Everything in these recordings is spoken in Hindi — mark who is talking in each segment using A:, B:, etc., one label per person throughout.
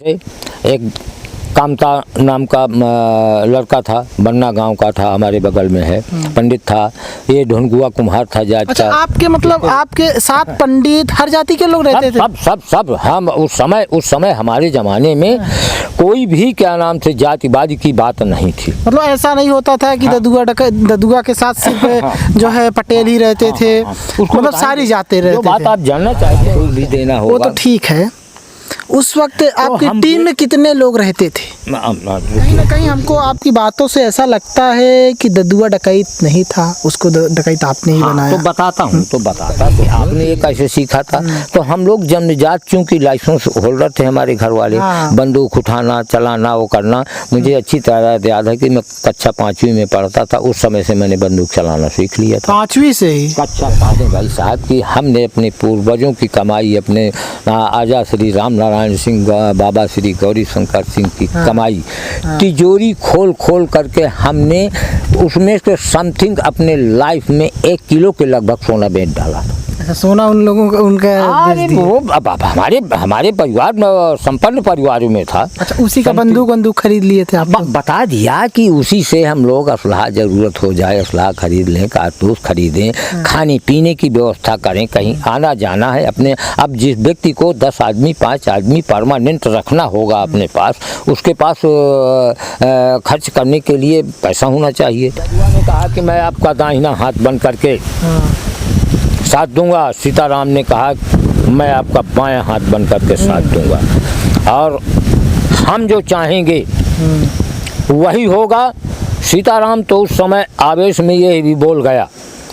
A: एक कामता नाम का लड़का था, बन्ना गांव का था, हमारे बगल में है, पंडित था। ये ढोंगुआ कुम्हार था जात
B: अच्छा,
A: का।
B: आपके मतलब आपके साथ पंडित हर जाति के लोग रहते थे?
A: सब हम उस समय हमारे ज़माने में कोई भी क्या नाम से जातिवादी की बात नहीं थी।
B: मतलब ऐसा नहीं होता था कि ददुआ के साथ सिर्फ जो है पटेल ही रहते थे, मतलब सारी जातें रहते थे।
A: जो बात आप जानना चाहते हैं भी देना होगा।
B: वो तो ठीक है। उस वक्त आपकी टीम में कितने लोग रहते थे? कहीं ना कहीं हमको आपकी बातों से ऐसा लगता है कि ददुआ डकैत नहीं था, उसको डकैत आपने ही बनाया।
A: तो बताता कि आपने ये कैसे सीखा था। तो हम लोग जन्मजात चूंकि लाइसेंस होल्डर थे हमारे घर वाले, बंदूक उठाना चलाना वो करना मुझे अच्छी तरह याद है कि मैं कक्षा 5वीं में पढ़ता था, उस समय से मैंने बंदूक चलाना सीख लिया था।
B: 5वीं से ही?
A: कक्षा 5 भाई साहब की हमने अपने पूर्वजों की कमाई, अपने आजा श्री राम नारायण सिंह, बाबा श्री गौरी शंकर सिंह की कमाई तिजोरी खोल करके हमने उसमें से समथिंग अपने लाइफ में 1 किलो के लगभग सोना बेच डाला।
B: अच्छा, सोना उन लोगों का उनका
A: वो अब हमारे परिवार में संपन्न परिवारों में था।
B: अच्छा, उसी का बंदूक खरीद लिए थे आप?
A: बता दिया कि उसी से हम लोग असलाह जरूरत हो जाए असलाह खरीद लें, कारतूस खरीदें, खाने पीने की व्यवस्था करें, कहीं आना जाना है अपने। अब जिस व्यक्ति को 10 आदमी 5 आदमी परमानेंट रखना होगा अपने पास, उसके पास खर्च करने के लिए पैसा होना चाहिए। उन्होंने कहा कि मैं आपका दाहिना हाथ बन करके साथ दूंगा। सीताराम ने कहा मैं आपका बायां हाथ बन करके साथ दूंगा, और हम जो चाहेंगे वही होगा। सीताराम तो उस समय आवेश में ये भी बोल गया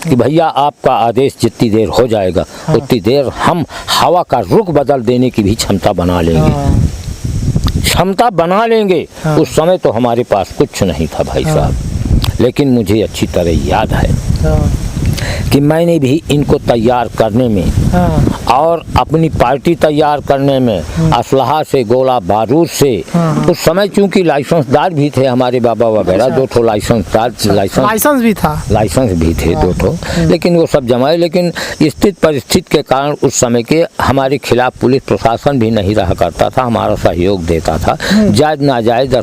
A: कि भैया आपका आदेश जितनी देर हो जाएगा उतनी देर हम हवा का रुख बदल देने की भी क्षमता बना लेंगे। उस समय तो हमारे पास कुछ नहीं था भाई साहब, लेकिन मुझे अच्छी तरह याद है कि मैंने भी इनको तैयार करने में और अपनी पार्टी तैयार करने में असलहा से, गोला बारूद से, उस समय चूंकि लाइसेंसदार भी थे हमारे बाबा वगैरह, 2 ठो लाइसेंस भी थे 2 ठो, लेकिन वो सब जमाए। लेकिन स्थित परिस्थिति के कारण उस समय के हमारे खिलाफ पुलिस प्रशासन भी नहीं रहा करता था, हमारा सहयोग देता था। जायज नाजायज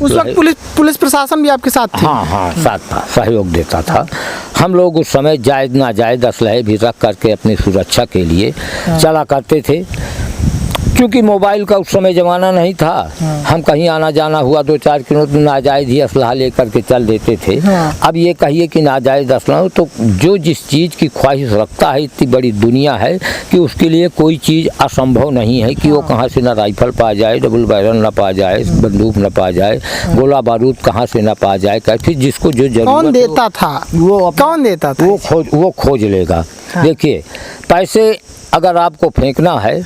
B: पुलिस प्रशासन भी आपके साथ थी?
A: हाँ साथ था, सहयोग देता था। हम लोग उस समय जायज नाजायज असलहे भी रख करके अपनी सुरक्षा के लिए चला करते थे। क्योंकि मोबाइल का उस समय ज़माना नहीं था, हम कहीं आना जाना हुआ 2-4 किलोमीटर नाजायज ही असलहा लेकर के चल देते थे। अब ये कहिए कि नाजायज असलहा, तो जो जिस चीज़ की ख्वाहिश रखता है, इतनी बड़ी दुनिया है कि उसके लिए कोई चीज़ असंभव नहीं है कि वो कहाँ से ना राइफल पा जाए, डबल बैरल ना पा जाए, बंदूक ना पा जाए, गोला बारूद कहाँ से ना पा जाए। कहते जिसको जो जरूरत
B: कौन देता था, कौन देता था,
A: वो खोज लेगा। देखिए, पैसे अगर आपको फेंकना है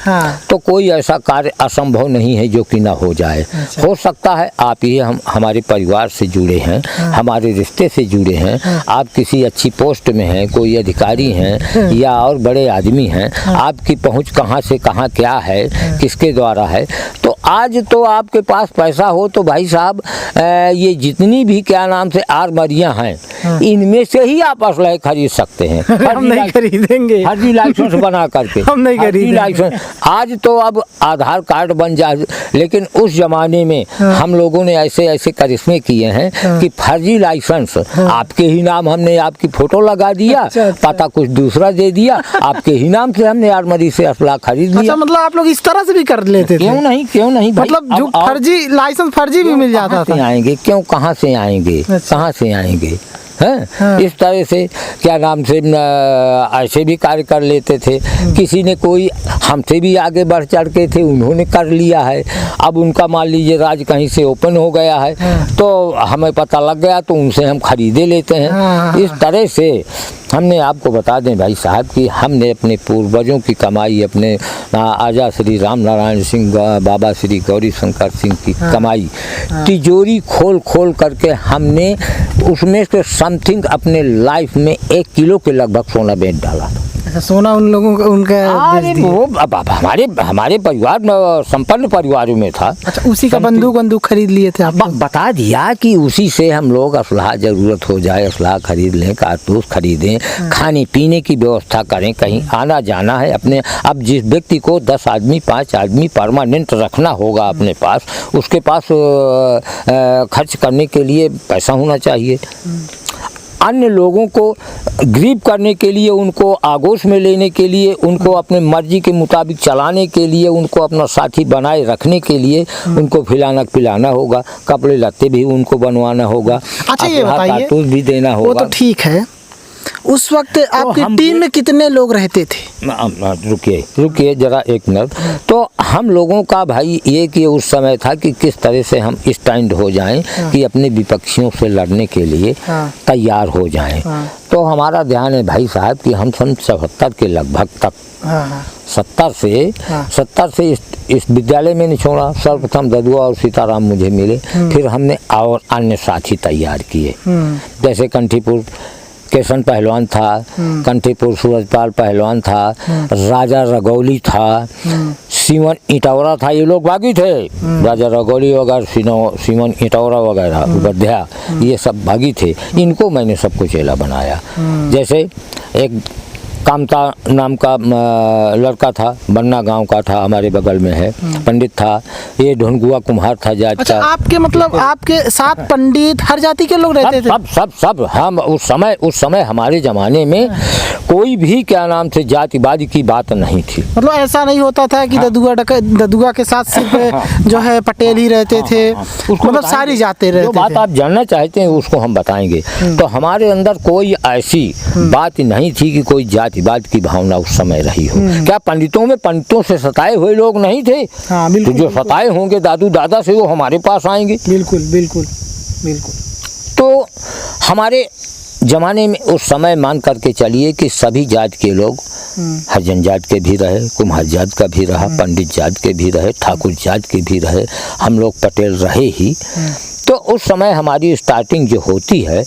A: तो कोई ऐसा कार्य असंभव नहीं है जो कि ना हो जाए। हो सकता है आप ही हमारे परिवार से जुड़े हैं, हमारे रिश्ते से जुड़े हैं, आप किसी अच्छी पोस्ट में हैं, कोई अधिकारी हैं या और बड़े आदमी हैं, आपकी पहुंच कहां से कहां क्या है, किसके द्वारा है। तो आज तो आपके पास पैसा हो तो भाई साहब ये जितनी भी क्या नाम से आर्मरियां हैं, इनमें से ही आप असलहे खरीद सकते हैं।
B: हम नहीं खरीदेंगे,
A: हर लाइसेंस बना करके
B: हम नहीं खरीदेंगे।
A: आज तो अब आधार कार्ड बन जाए, लेकिन उस जमाने में हम लोगों ने ऐसे करिश्मे किए हैं कि फर्जी लाइसेंस आपके ही नाम, हमने आपकी फोटो लगा दिया, पता कुछ दूसरा दे दिया, आपके ही नाम से हमने आर्मरी से असला खरीद लिया।
B: अच्छा, मतलब आप लोग इस तरह से भी कर लेते थे?
A: क्यों नहीं
B: मतलब जो फर्जी लाइसेंस फर्जी भी मिल जाता था।
A: आएंगे क्यों, कहाँ से आएंगे हैं? इस तरह से क्या नाम से ऐसे भी कार्य कर लेते थे। किसी ने कोई हमसे भी आगे बढ़ चढ़ के थे, उन्होंने कर लिया है। अब उनका मान लीजिए राज कहीं से ओपन हो गया है तो हमें पता लग गया तो उनसे हम खरीदे लेते हैं। इस तरह से हमने आपको बता दें भाई साहब कि हमने अपने पूर्वजों की कमाई, अपने आजा श्री राम नारायण सिंह, बाबा श्री गौरी शंकर सिंह की कमाई तिजोरी खोल करके हमने उसमें से समथिंग अपने लाइफ में 1 किलो के लगभग सोना बेच डाला।
B: अच्छा, सोना उन लोगों का उनका
A: अरे वो अब हमारे परिवार में संपन्न परिवारों में था।
B: अच्छा, उसी का बंदूक खरीद लिए थे आप?
A: बता दिया कि उसी से हम लोग असलाह जरूरत हो जाए असलाह खरीद लें, कारतूस खरीदें, खाने पीने की व्यवस्था करें, कहीं आना जाना है अपने। अब जिस व्यक्ति को 10 आदमी 5 आदमी परमानेंट रखना होगा अपने पास, उसके पास खर्च करने के लिए पैसा होना चाहिए। अन्य लोगों को ग्रीप करने के लिए, उनको आगोश में लेने के लिए, उनको अपने मर्जी के मुताबिक चलाने के लिए, उनको अपना साथी बनाए रखने के लिए उनको खिलाना पिलाना होगा, कपड़े लत्ते भी उनको बनवाना होगा।
B: अच्छा, ये बताइए,
A: कारतूस भी देना होगा।
B: वो तो ठीक है। उस वक्त आपकी टीम में कितने लोग रहते थे?
A: रुकिए जरा एक मिनट। तो हम लोगों का भाई ये कि उस समय था कि किस तरह से हम स्टैंड हो जाएं, कि अपने विपक्षियों से लड़ने के लिए तैयार हो जाएं। तो हमारा ध्यान है भाई साहब कि हम सन 74 के लगभग तक 70 से इस विद्यालय में नहीं छोड़ा। सर्वप्रथम ददुआ और सीताराम मुझे मिले, फिर हमने और अन्य साथी तैयार किए। जैसे कंठीपुर केशन पहलवान था, कंठीपुर सूरजपाल पहलवान था, राजा रगौली था, सीमन इटौरा था। ये लोग बागी थे, राजा रगौली वगैरह, सीमन इटौरा वगैरह, उपाध्याय, ये सब बागी थे। इनको मैंने सबको चेला बनाया। जैसे एक कामता नाम का लड़का था, बन्ना गांव का था, हमारे बगल में है, पंडित था। ये ढोनगुआ कुम्हार था जाट
B: अच्छा,
A: का।
B: आपके मतलब आपके साथ पंडित हर जाति के लोग रहते थे?
A: सब हम उस समय हमारे ज़माने में कोई भी क्या नाम से जातिवादी की बात नहीं थी।
B: मतलब ऐसा नहीं होता था कि ददुआ के साथ सिर्फ जो है पटेल ही रहते थे, मतलब सारी जाते रहते थे।
A: जो बात आप जानना चाहते हैं उसको हम बताएंगे। तो हमारे अंदर कोई ऐसी बात नहीं थी कि कोई जातिवाद की भावना उस समय रही हो। क्या पंडितों से सताए हुए लोग नहीं थे?
B: हाँ,
A: तो जो सताए होंगे दादू दादा से, वो हमारे पास आएंगे।
B: बिल्कुल बिल्कुल बिल्कुल।
A: तो हमारे जमाने में उस समय मान करके चलिए कि सभी जात के लोग, हरिजन जात के भी रहे, कुम्हार जात का भी रहा, पंडित जात के भी रहे, ठाकुर जात के भी रहे, हम लोग पटेल रहे ही। तो उस समय हमारी स्टार्टिंग जो होती है,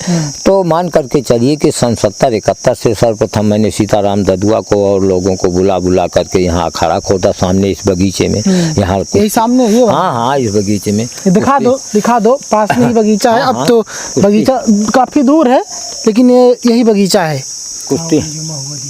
A: तो मान करके चलिए कि सन 70-71 से सर्वप्रथम मैंने सीताराम ददुआ को और लोगों को बुला करके यहाँ अखाड़ा खोदा सामने इस बगीचे में। यहाँ
B: यही सामने ये?
A: हाँ, इस बगीचे में।
B: दिखा दो, पास में ही बगीचा है। अब तो बगीचा काफी दूर है, लेकिन यही बगीचा है।
A: कुश्ती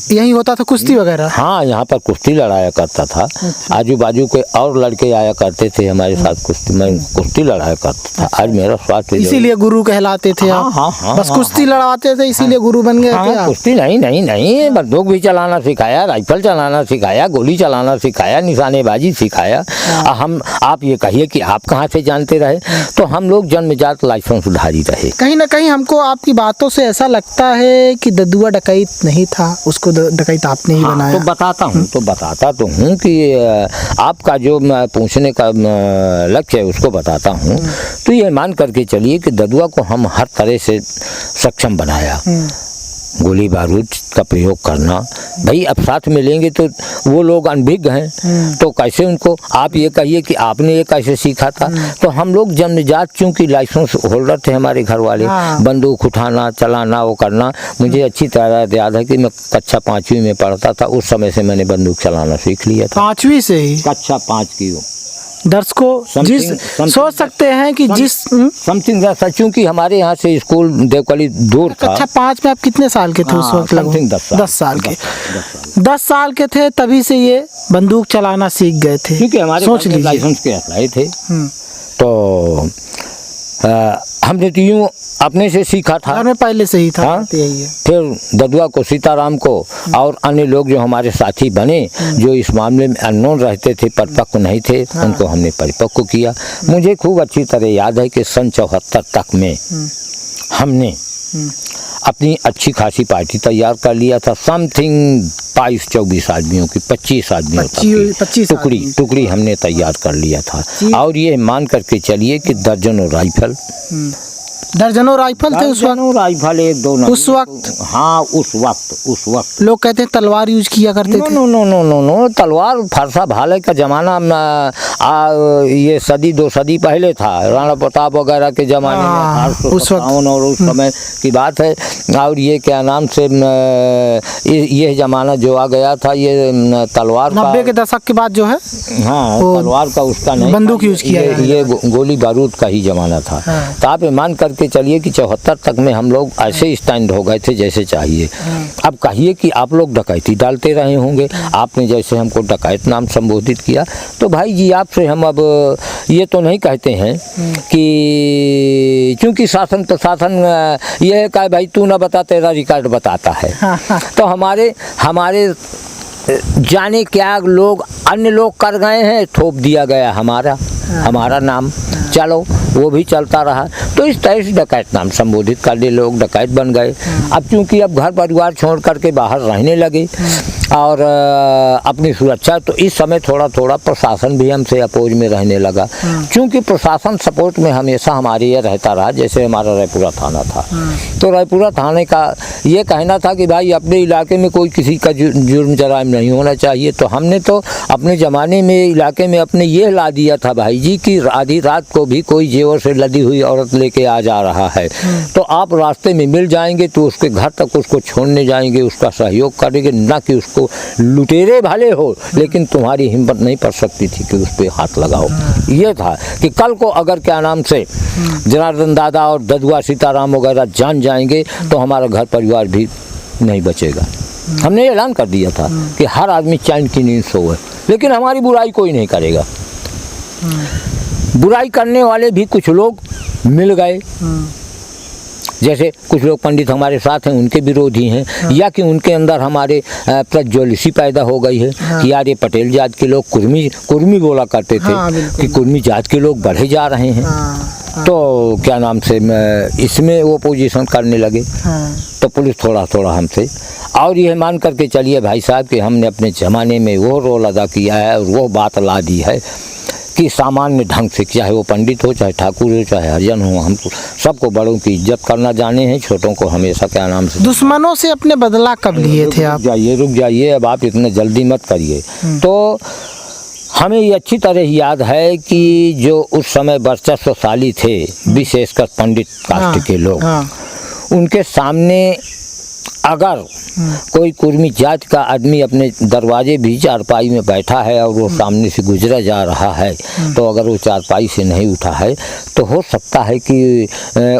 B: यही होता था, कुश्ती वगैरह?
A: हाँ, यहाँ पर कुश्ती लड़ाया करता था। आजू बाजू के और लड़के आया करते थे हमारे साथ कुश्ती, मैं कुश्ती लड़ाया करता था। आज मेरा स्वास्थ्य,
B: इसीलिए गुरु कहलाते थे आप?
A: हाँ,
B: बस कुश्ती लड़ाते थे इसीलिए गुरु बन गए थे आप?
A: कुश्ती नहीं, बंदूक भी चलाना सिखाया, राइफल चलाना सिखाया, गोली चलाना सिखाया, निशानेबाजी सिखाया। आप ये कहिए कि आप कहाँ से जानते रहे? तो हम लोग जन्मजात लाइसेंसधारी रहे।
B: कहीं ना कहीं हमको आपकी बातों से ऐसा लगता है कि ददुआ डकैत नहीं था, उसको डकैत आपने ही बनाया।
A: तो बताता हूँ कि आपका जो पूछने का लक्ष्य है उसको बताता हूँ। तो ये मान करके चलिए कि ददुआ को हम हर तरह से सक्षम बनाया। गोली बारूद का प्रयोग करना, भाई अब साथ में लेंगे तो वो लोग अनभिज्ञ हैं, तो कैसे उनको, आप ये कहिए कि आपने ये कैसे सीखा था? तो हम लोग जन्मजात चूँकि लाइसेंस होल्डर थे हमारे घर वाले, बंदूक उठाना चलाना वो करना मुझे अच्छी तरह याद है कि मैं कक्षा 5वीं में पढ़ता था, उस समय से मैंने बंदूक चलाना सीख लिया था।
B: 5वीं से ही?
A: कक्षा 5 की।
B: दर्शकों सोच सकते हैं कि जिस
A: समथिंग चूँकि हमारे यहाँ से स्कूल देवकली दूर था।
B: कक्षा 5 में आप कितने साल के थे उस वक्त? लगभग 10 साल के। 10 साल के थे तभी से ये बंदूक चलाना सीख गए थे,
A: क्योंकि हमारे
B: सोच लीजिए
A: लाइसेंस के अप्लाई थे। तो हमने तो यूँ अपने से सीखा था,
B: मैं पहले से ही था।
A: हाँ? फिर ददुआ को, सीताराम को और अन्य लोग जो हमारे साथी बने, जो इस मामले में अननोन रहते थे, परिपक्व नहीं थे, उनको हमने परिपक्व किया। मुझे खूब अच्छी तरह याद है कि सन 74 तक में हमने अपनी अच्छी खासी पार्टी तैयार कर लिया था। समथिंग 22-24 आदमियों की, 25 आदमियों की टुकड़ी हमने तैयार कर लिया था। और ये मान करके चलिए कि दर्जनों राइफल,
B: दर्जनों राइफल थे उस वक्त?
A: दर्जनों राइफल, एक दो नहीं।
B: उस वक्त?
A: हाँ, उस वक्त
B: लोग कहते हैं तलवार यूज किया करते थे।
A: No no no no no, तलवार फरसा भाले का जमाना ये सदी 2 सदी पहले था, राणा प्रताप वगैरह के जमाने में, 1857 और उस समय की बात है। और ये क्या नाम से ये जमाना जो आ गया था, ये तलवार
B: 90 के दशक के बाद जो है,
A: हाँ, तलवार का उसका नहीं,
B: बंदूक यूज किया,
A: ये गोली बारूद का ही जमाना था। तो आप मान करके चलिए कि 74 तक में हम लोग ऐसे स्टैंड हो गए थे जैसे चाहिए। अब कहिए कि आप लोग डकैती डालते रहे होंगे, आपने जैसे हमको डकैत नाम संबोधित किया, तो भाई जी आपसे हम अब ये तो नहीं कहते हैं कि चूंकि शासन प्रशासन ये है कि भाई तू ना बता, तेरा रिकॉर्ड बताता है। तो हमारे जाने क्या लोग अन्य लोग कर गए हैं, थोप दिया गया हमारा नाम, चलो वो भी चलता रहा। तो इस तरह से डकैत नाम संबोधित कर दे, लोग डकैत बन गए। अब चूंकि अब घर परिवार छोड़ करके बाहर रहने लगे और अपनी सुरक्षा, तो इस समय थोड़ा थोड़ा प्रशासन भी हमसे अपोज में रहने लगा। चूंकि प्रशासन सपोर्ट में हमेशा हमारे ये रहता रहा, जैसे हमारा रायपुरा थाना था, तो रायपुरा थाने का ये कहना था कि भाई अपने इलाके में कोई किसी का जुर्म जराइम नहीं होना चाहिए। तो हमने तो अपने ज़माने में इलाके में अपने ये ला दिया था भाई जी कि आधी रात को भी कोई जेवर से लदी हुई औरत लेके आ जा रहा है तो आप रास्ते में मिल जाएंगे, तो उसके घर तक उसको छोड़ने जाएंगे, उसका सहयोग करेंगे, ना कि उसको लुटेरे भले हो लेकिन तुम्हारी हिम्मत नहीं पड़ सकती थी कि उस पर हाथ लगाओ। ये था कि कल को अगर क्या नाम से जनार्दन दादा और ददुआ सीताराम वगैरह जान जाएंगे तो हमारा घर परिवार भी नहीं बचेगा। हमने ऐलान कर दिया था कि हर आदमी चैन की नींद सोए, लेकिन हमारी बुराई कोई नहीं करेगा। बुराई करने वाले भी कुछ लोग मिल गए, जैसे कुछ लोग पंडित हमारे साथ हैं उनके विरोधी हैं, या कि उनके अंदर हमारे प्रज्वलिसी पैदा हो गई है कि यार ये पटेल जात के लोग कुर्मी बोला करते थे कि कुर्मी जात के लोग बढ़े जा रहे हैं। तो क्या नाम से इसमें वो पोजीशन करने लगे। तो पुलिस थोड़ा थोड़ा हमसे, और ये मान करके चलिए भाई साहब कि हमने अपने ज़माने में वो रोल अदा किया है और वो बात ला दी है कि सामान्य ढंग से, चाहे वो पंडित हो, चाहे ठाकुर हो, चाहे हरिजन हो, हम तो सबको बड़ों की इज्जत करना जाने हैं, छोटों को हमेशा क्या नाम से।
B: दुश्मनों से अपने बदला कब लिए थे आप?
A: रुक जाइए, अब आप इतने जल्दी मत करिए। तो हमें ये अच्छी तरह याद है कि जो उस समय वर्चस्वशाली थे, विशेषकर पंडित कास्ट के लोग, उनके सामने अगर कोई कुर्मी जात का आदमी अपने दरवाजे भी चारपाई में बैठा है और वो सामने से गुजरा जा रहा है, तो अगर वो चारपाई से नहीं उठा है तो हो सकता है कि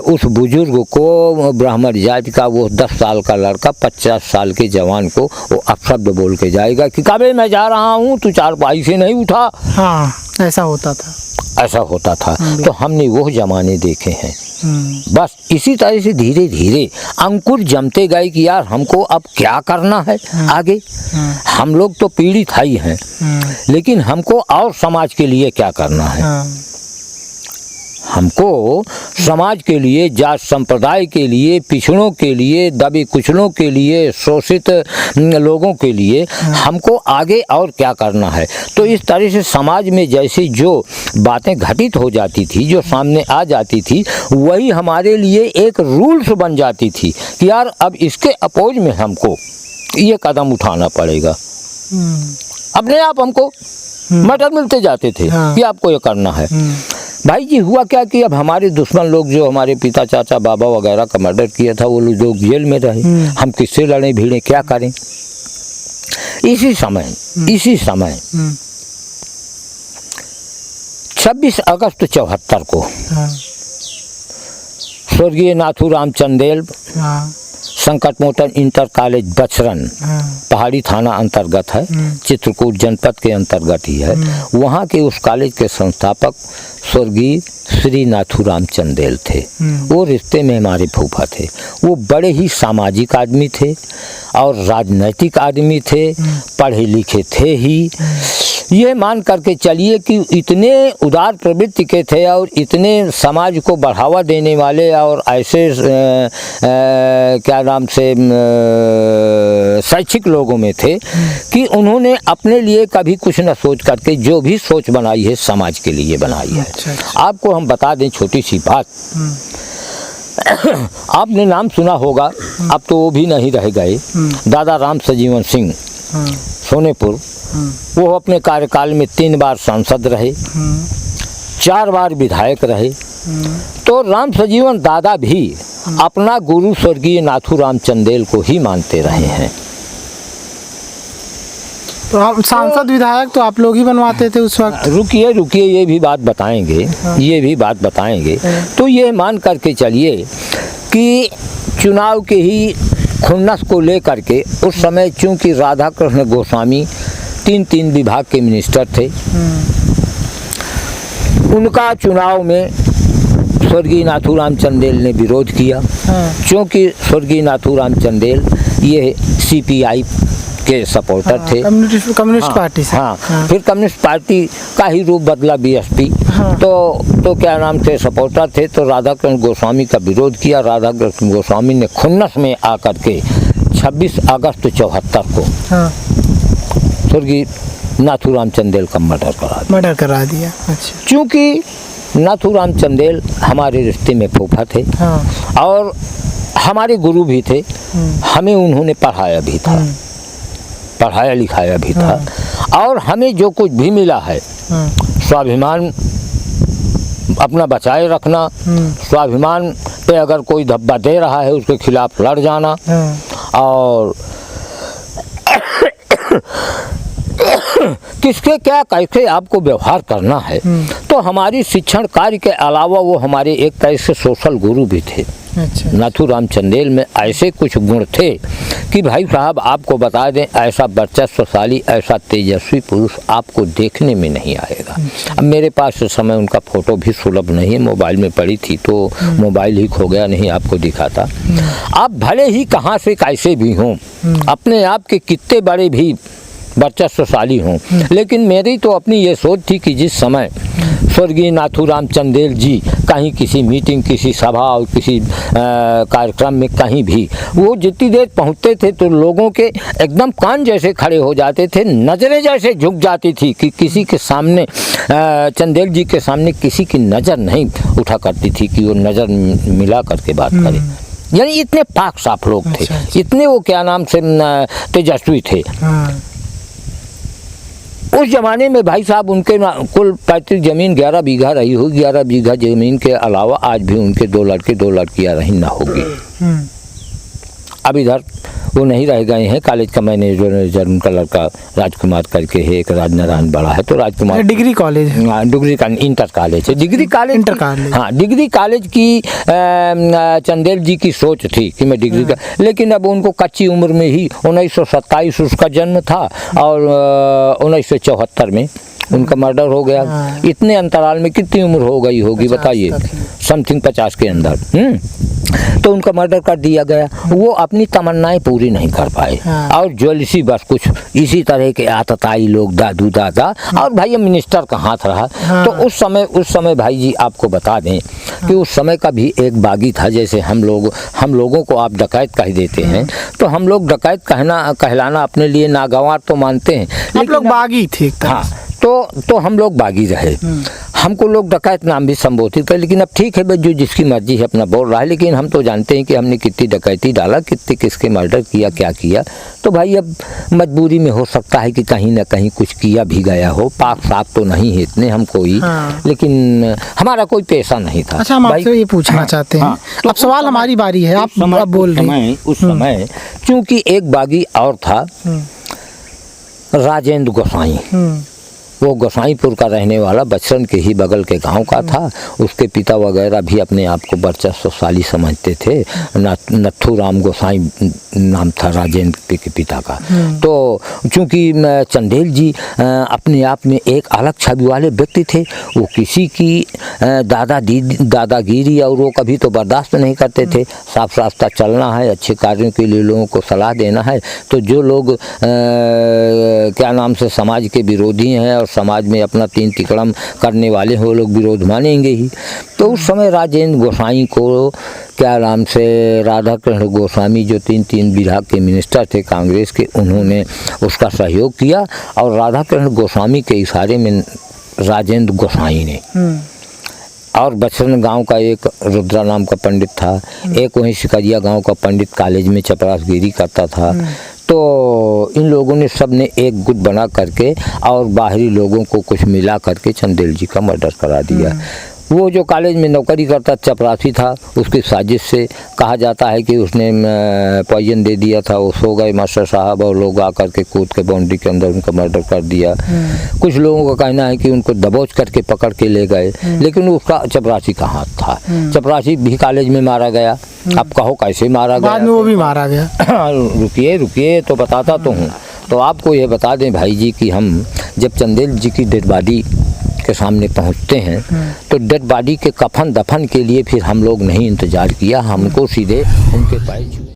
A: उस बुजुर्ग को, ब्राह्मण जात का वो 10 साल का लड़का 50 साल के जवान को वो अपशब्द बोल के जाएगा कि कबे मैं जा रहा हूँ, तू चारपाई से नहीं उठा।
B: हाँ, ऐसा होता था। तो हमने वो जमाने देखे हैं। बस इसी तरह से धीरे धीरे अंकुर जमते गए कि यार हमको अब क्या करना है आगे। हम लोग तो पीड़ित ही हैं, लेकिन हमको और समाज के लिए क्या करना है। हमको समाज के लिए, जात संप्रदाय के लिए, पिछड़ों के लिए, दबे कुचलों के लिए, शोषित लोगों के लिए हमको आगे और क्या करना है। तो इस तरह से समाज में जैसी जो बातें घटित हो जाती थी, जो सामने आ जाती थी, वही हमारे लिए एक रूल्स बन जाती थी कि यार अब इसके अपोज में हमको ये कदम उठाना पड़ेगा। अपने आप हमको मटर मिलते जाते थे कि आपको ये करना है। भाई जी हुआ क्या कि अब हमारे दुश्मन लोग जो हमारे पिता, चाचा, बाबा वगैरह का मर्डर किया था, वो लोग जेल में रहे। हम किससे लड़ें भिड़ें, क्या करें। इसी समय 26 अगस्त 74 को स्वर्गीय नाथूराम चंदेल, संकट मोचन इंटर कॉलेज बचरन, पहाड़ी थाना अंतर्गत है, चित्रकूट जनपद के अंतर्गत ही है। वहाँ के उस कॉलेज के संस्थापक स्वर्गीय श्री नाथूराम चंदेल थे। वो रिश्ते में हमारे फूफा थे। वो बड़े ही सामाजिक आदमी थे और राजनैतिक आदमी थे, पढ़े लिखे थे ही। ये मान करके चलिए कि इतने उदार प्रवृत्ति के थे और इतने समाज को बढ़ावा देने वाले और ऐसे क्या नाम से शैक्षिक लोगों में थे कि उन्होंने अपने लिए कभी कुछ न सोच करके जो भी सोच बनाई है समाज के लिए बनाई है। आपको हम बता दें छोटी सी बात आपने नाम सुना होगा, अब तो वो भी नहीं रह गए, दादा राम सजीवन सिंह सोनेपुर। वो अपने कार्यकाल में 3 बार सांसद रहे, 4 बार विधायक रहे। तो राम सजीवन दादा भी अपना गुरु स्वर्गीय नाथूराम चंदेल को ही मानते रहे हैं।
C: तो आप सांसद विधायक तो आप लोग ही बनवाते थे उस वक्त?
B: रुकिए ये भी बात बताएंगे, ये भी बात बताएंगे। तो ये मान करके चलिए कि चुनाव के ही खुन्नस को लेकर के उस समय चूंकि राधा कृष्ण गोस्वामी 3 विभाग के मिनिस्टर थे, उनका चुनाव में स्वर्गीय नाथूराम चंदेल ने विरोध किया। क्योंकि स्वर्गीय नाथूराम चंदेल ये CPI के सपोर्टर थे,
C: कम्युनिस्ट पार्टी से।
B: फिर कम्युनिस्ट पार्टी का ही रूप बदला BSP। तो क्या नाम से सपोर्टर थे, तो राधा कृष्ण गोस्वामी का विरोध किया। राधा कृष्ण गोस्वामी ने खुन्नस में आकर के 26 अगस्त 74 को स्वर्गीय नाथूराम चंदेल का मर्डर करा दिया। अच्छा। चूँकि नाथूराम चंदेल हमारे रिश्ते में फूफा थे और हमारे गुरु भी थे, हमें उन्होंने पढ़ाया भी था, पढ़ाया लिखाया भी था। और हमें जो कुछ भी मिला है, स्वाभिमान अपना बचाए रखना, स्वाभिमान पे अगर कोई धब्बा दे रहा है उसके खिलाफ लड़ जाना, और किसके क्या कैसे आपको व्यवहार करना है। तो हमारी शिक्षण कार्य के अलावा वो हमारे एक तरह से सोशल गुरु भी थे। अच्छा। नाथूराम चंदेल में ऐसे कुछ गुण थे कि भाई साहब आपको बता दें, ऐसा वर्चस्वशाली, ऐसा तेजस्वी पुरुष आपको देखने में नहीं आएगा। अब मेरे पास इस समय उनका फोटो भी सुलभ नहीं है, मोबाइल में पड़ी थी तो मोबाइल ही खो गया, नहीं आपको दिखाता। आप भले ही कहाँ से कैसे भी हों, अपने आप के कितने बड़े भी वर्चस्वशाली हों, लेकिन मेरी तो अपनी ये सोच थी कि जिस समय स्वर्गीय नाथूराम चंदेल जी कहीं किसी मीटिंग, किसी सभा और किसी कार्यक्रम में कहीं भी वो जितनी देर पहुंचते थे तो लोगों के एकदम कान जैसे खड़े हो जाते थे, नज़रें जैसे झुक जाती थी कि किसी के सामने चंदेल जी के सामने किसी की नज़र नहीं उठा करती थी कि वो नज़र मिला करके बात करे। यानी इतने पाक साफ लोग थे। अच्छा। इतने वो क्या नाम से तेजस्वी थे। उस जमाने में भाई साहब उनके कुल पैतृक जमीन 11 बीघा रही होगी। 11 बीघा जमीन के अलावा आज भी उनके 2 लड़के 2 लड़कियां रही ना होगी। अब इधर वो नहीं रह गए हैं। कॉलेज का मैनेजर उनका लड़का राजकुमार करके है, एक राजनारायण बड़ा है, तो राजकुमार
C: डिग्री कॉलेज है।
B: डिग्री का इंटर कॉलेज है, डिग्री कॉलेज, इंटर कॉलेज। हाँ, डिग्री कॉलेज की चंदेल जी की सोच थी कि मैं डिग्री का, लेकिन अब उनको कच्ची उम्र में ही 1927 उसका जन्म था और 1974 में उनका मर्डर हो गया। इतने अंतराल में कितनी उम्र हो गई होगी बताइए, समथिंग 50 के अंदर। तो उनका मर्डर कर दिया गया। वो अपनी तमन्नाएं पूरी नहीं कर पाए और ज्वेलसी बस कुछ इसी तरह के आतताई लोग, दादू दादा और भाई मिनिस्टर का हाथ रहा। तो उस समय भाई जी आपको बता दें कि उस समय का भी एक बागी था। जैसे हम लोगों को आप डकैत कह देते हैं, तो हम लोग डकैत कहलाना अपने लिए नागवार तो मानते हैं,
C: लेकिन लोग बागी थे।
B: हाँ, तो हम लोग बागी रहे, हमको लोग डकैत नाम भी संबोधित कर। लेकिन अब ठीक है भाई, जो जिसकी मर्जी है अपना बोल रहा है, लेकिन हम तो जानते हैं कि हमने कितनी डकैती डाला, कितने किसके मर्डर किया, क्या किया। तो भाई अब मजबूरी में हो सकता है कि कहीं ना कहीं कुछ किया भी गया हो। पाक साफ तो नहीं है इतने हम कोई, लेकिन हमारा कोई पेशा नहीं था।
C: अच्छा, हम आपसे ये पूछना चाहते हैं। अब सवाल हमारी बारी है, आप बोल रहे हैं।
B: उस समय चूंकि एक बागी और था, राजेंद्र गोसाई। वो गोसाईपुर का रहने वाला, बचरन के ही बगल के गांव का था। उसके पिता वगैरह भी अपने आप को वर्चस्वशाली समझते थे। नथूराम गोसाई नाम था राजेंद्र के पिता का। तो चूंकि चंदेल जी अपने आप में एक अलग छवि वाले व्यक्ति थे, वो किसी की दादागिरी और वो कभी तो बर्दाश्त नहीं करते थे। साफ रास्ता चलना है, अच्छे कार्यों के लिए लोगों को सलाह देना है, तो जो लोग क्या नाम से समाज के विरोधी हैं और समाज में अपना तीन तिकड़म करने वाले हैं, वो लोग विरोध मानेंगे ही। तो उस समय राजेंद्र गोसाई को क्या नाम से राधा कृष्ण गोस्वामी जो 3 विभाग के मिनिस्टर थे कांग्रेस के, उन्होंने उसका सहयोग किया और राधा कृष्ण गोस्वामी के इशारे में राजेंद्र गोसाई ने
A: और बचरन गांव का एक रुद्रा नाम का पंडित था, एक वहीं सिकरिया गांव का पंडित कॉलेज में चपरासगिरी करता था। तो इन लोगों ने सब ने एक गुट बना करके और बाहरी लोगों को कुछ मिला करके चंदेल जी का मर्डर करा दिया। वो जो कॉलेज में नौकरी करता चपरासी था, उसकी साजिश से कहा जाता है कि उसने पॉइजन दे दिया था। वो सो गए मास्टर साहब और लोग आकर के कूद के बाउंड्री के अंदर उनका मर्डर कर दिया। कुछ लोगों का कहना है कि उनको दबोच करके पकड़ के ले गए, लेकिन उसका चपरासी का हाथ था। चपरासी भी कॉलेज में मारा गया। आप कहो कैसे मारा गया?
C: बाद में वो भी मारा गया।
A: रुकिए तो बताता तो हूँ। तो आपको ये बता दें भाई जी कि हम जब चंदेल जी की डेड बॉडी के सामने पहुंचते हैं तो डेड बॉडी के कफन दफन के लिए फिर हम लोग नहीं इंतजार किया, हमको सीधे उनके पैर